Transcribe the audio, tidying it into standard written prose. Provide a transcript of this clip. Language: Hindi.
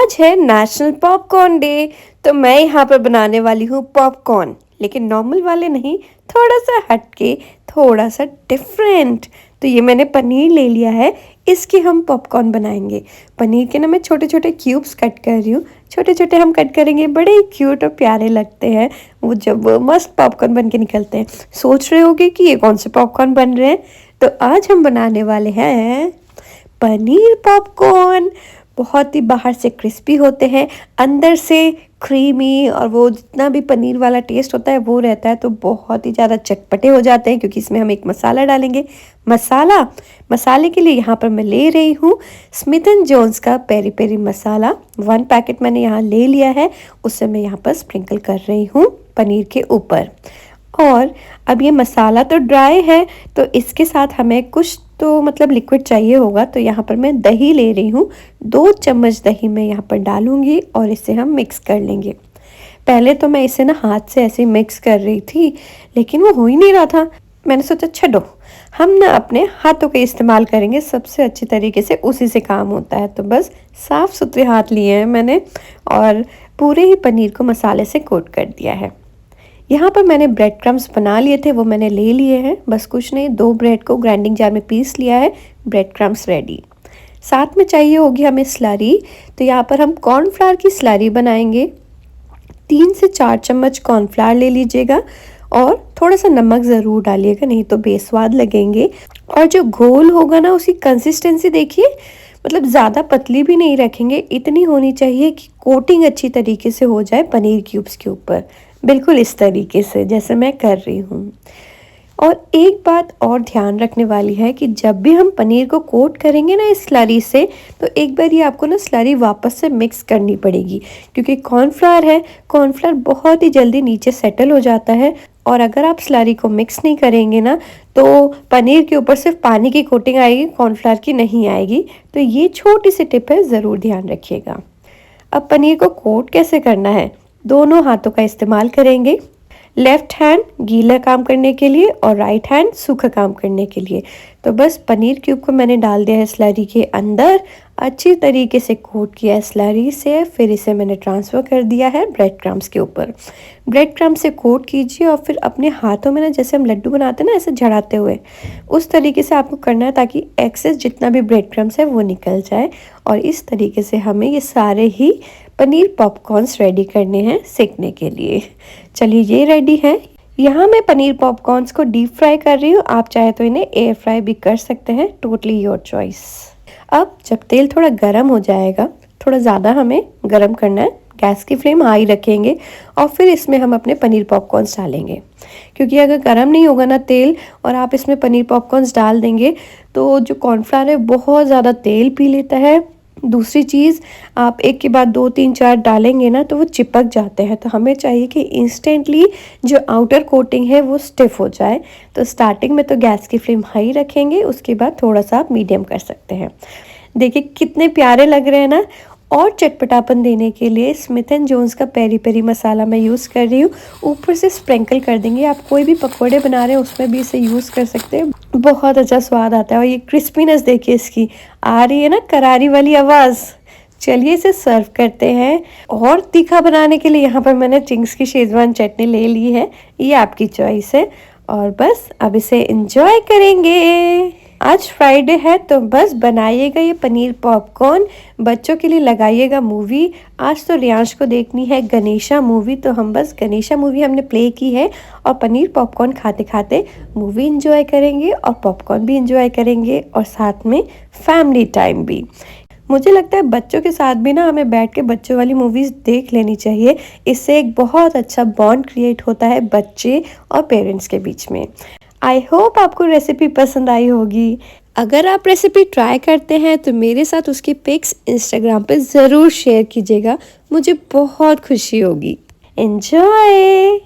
आज है नेशनल पॉपकॉर्न डे। तो मैं यहाँ पर बनाने वाली हूँ पॉपकॉर्न, लेकिन नॉर्मल वाले नहीं, थोड़ा सा हटके, थोड़ा सा डिफरेंट। तो ये मैंने पनीर ले लिया है, इसकी हम पॉपकॉर्न बनाएंगे। पनीर के ना मैं छोटे छोटे क्यूब्स कट कर रही हूँ। छोटे छोटे हम कट करेंगे, बड़े ही क्यूट और प्यारे लगते हैं वो जब मस्त पॉपकॉर्न बन के निकलते हैं। सोच रहे होगे कि ये कौन से पॉपकॉर्न बन रहे हैं। तो आज हम बनाने वाले हैं पनीर पॉपकॉर्न। बहुत ही बाहर से क्रिस्पी होते हैं, अंदर से क्रीमी, और वो जितना भी पनीर वाला टेस्ट होता है वो रहता है। तो बहुत ही ज़्यादा चटपटे हो जाते हैं, क्योंकि इसमें हम एक मसाला डालेंगे। मसाले के लिए यहाँ पर मैं ले रही हूँ स्मिथ एंड जोन्स का पेरी पेरी मसाला। 1 पैकेट मैंने यहाँ ले लिया है, उससे मैं यहाँ पर स्प्रिंकल कर रही हूँ पनीर के ऊपर। और अब ये मसाला तो ड्राई है, तो इसके साथ हमें कुछ तो मतलब लिक्विड चाहिए होगा। तो यहाँ पर मैं दही ले रही हूँ, 2 चम्मच दही मैं यहाँ पर डालूँगी और इसे हम मिक्स कर लेंगे। पहले तो मैं इसे ना हाथ से ऐसे मिक्स कर रही थी, लेकिन वो हो ही नहीं रहा था। मैंने सोचा छोड़ो, हम ना अपने हाथों का इस्तेमाल करेंगे, सबसे अच्छी तरीके से उसी से काम होता है। तो बस साफ़ सुथरे हाथ लिए हैं मैंने और पूरे ही पनीर को मसाले से कोट कर दिया है। यहाँ पर मैंने ब्रेड क्रम्स बना लिए थे, वो मैंने ले लिए हैं। बस कुछ नहीं, 2 ब्रेड को ग्राइंडिंग जार में पीस लिया है। Bread crumbs ready. साथ में चाहिए होगी हमें स्लरी। तो यहाँ पर हम कॉर्नफ्लावर की स्लरी बनाएंगे। 3 से 4 चम्मच कॉर्नफ्लावर ले लीजिएगा और थोड़ा सा नमक ज़रूर डालिएगा, नहीं तो बेस्वाद लगेंगे। और जो घोल होगा ना, उसकी कंसिस्टेंसी देखिए, मतलब ज़्यादा पतली भी नहीं रखेंगे, इतनी होनी चाहिए कि कोटिंग अच्छी तरीके से हो जाए पनीर क्यूब्स के ऊपर, बिल्कुल इस तरीके से जैसे मैं कर रही हूँ। और एक बात और ध्यान रखने वाली है कि जब भी हम पनीर को कोट करेंगे ना इस स्लरी से, तो एक बार ये आपको ना स्लरी वापस से मिक्स करनी पड़ेगी, क्योंकि कॉर्नफ्लावर है, कॉर्नफ्लावर बहुत ही जल्दी नीचे सेटल हो जाता है। और अगर आप स्लरी को मिक्स नहीं करेंगे ना, तो पनीर के ऊपर सिर्फ पानी की कोटिंग आएगी, कॉर्नफ्लावर की नहीं आएगी। तो ये छोटी सी टिप है, ज़रूर ध्यान रखिएगा। अब पनीर को कोट कैसे करना है, दोनों हाथों का इस्तेमाल करेंगे। लेफ्ट हैंड गीला काम करने के लिए और राइट हैंड सूखा काम करने के लिए। तो बस पनीर क्यूब को मैंने डाल दिया है स्लरी के अंदर, अच्छी तरीके से कोट किया है स्लरी से। फिर इसे मैंने ट्रांसफ़र कर दिया है ब्रेड क्रम्स के ऊपर। ब्रेड क्रम्स से कोट कीजिए और फिर अपने हाथों में ना, जैसे हम लड्डू बनाते हैं ना, ऐसे झड़ाते हुए, उस तरीके से आपको करना है, ताकि एक्सेस जितना भी ब्रेड क्रम्स है वो निकल जाए। और इस तरीके से हमें ये सारे ही पनीर पॉपकॉर्न्स रेडी करने हैं सेकने के लिए। चलिए ये रेडी है। यहाँ मैं पनीर पॉपकॉर्न्स को डीप फ्राई कर रही हूँ, आप चाहे तो इन्हें एयर फ्राई भी कर सकते हैं, टोटली योर चॉइस। अब जब तेल थोड़ा गर्म हो जाएगा, थोड़ा ज़्यादा हमें गर्म करना है, गैस की फ्लेम हाई रखेंगे और फिर इसमें हम अपने पनीर पॉपकॉर्न्स डालेंगे। क्योंकि अगर गर्म नहीं होगा ना तेल, और आप इसमें पनीर पॉपकॉर्न्स डाल देंगे, तो जो कॉर्नफ्लावर है बहुत ज़्यादा तेल पी लेता है। दूसरी चीज़, आप एक के बाद 2 3 4 डालेंगे ना, तो वो चिपक जाते हैं। तो हमें चाहिए कि इंस्टेंटली जो आउटर कोटिंग है वो स्टिफ हो जाए। तो स्टार्टिंग में तो गैस की फ्लेम हाई रखेंगे, उसके बाद थोड़ा सा आप मीडियम कर सकते हैं। देखिए कितने प्यारे लग रहे हैं ना। और चटपटापन देने के लिए स्मिथ एंड जोन्स का पेरी पेरी मसाला मैं यूज़ कर रही हूँ। ऊपर से स्प्रिंकल कर देंगे। आप कोई भी पकौड़े बना रहे हैं उसमें भी इसे यूज़ कर सकते हैं, बहुत अच्छा स्वाद आता है। और ये क्रिस्पीनेस देखिए इसकी, आ रही है ना करारी वाली आवाज़। चलिए इसे सर्व करते हैं। और तीखा बनाने के लिए यहाँ पर मैंने चिंग्स की शेजवान चटनी ले ली है, ये आपकी चॉइस है। और बस अब इसे एंजॉय करेंगे। आज फ्राइडे है, तो बस बनाइएगा ये पनीर पॉपकॉर्न, बच्चों के लिए लगाइएगा मूवी। आज तो रियांश को देखनी है गणेशा मूवी, तो हम बस गणेशा मूवी हमने प्ले की है और पनीर पॉपकॉर्न खाते खाते मूवी एंजॉय करेंगे और पॉपकॉर्न भी एंजॉय करेंगे और साथ में फैमिली टाइम भी। मुझे लगता है बच्चों के साथ भी ना हमें बैठ के बच्चों वाली मूवीज़ देख लेनी चाहिए। इससे एक बहुत अच्छा बॉन्ड क्रिएट होता है बच्चे और पेरेंट्स के बीच में। आई होप आपको रेसिपी पसंद आई होगी। अगर आप रेसिपी ट्राई करते हैं तो मेरे साथ उसकी पिक्स इंस्टाग्राम पे ज़रूर शेयर कीजिएगा, मुझे बहुत खुशी होगी। एंजॉय।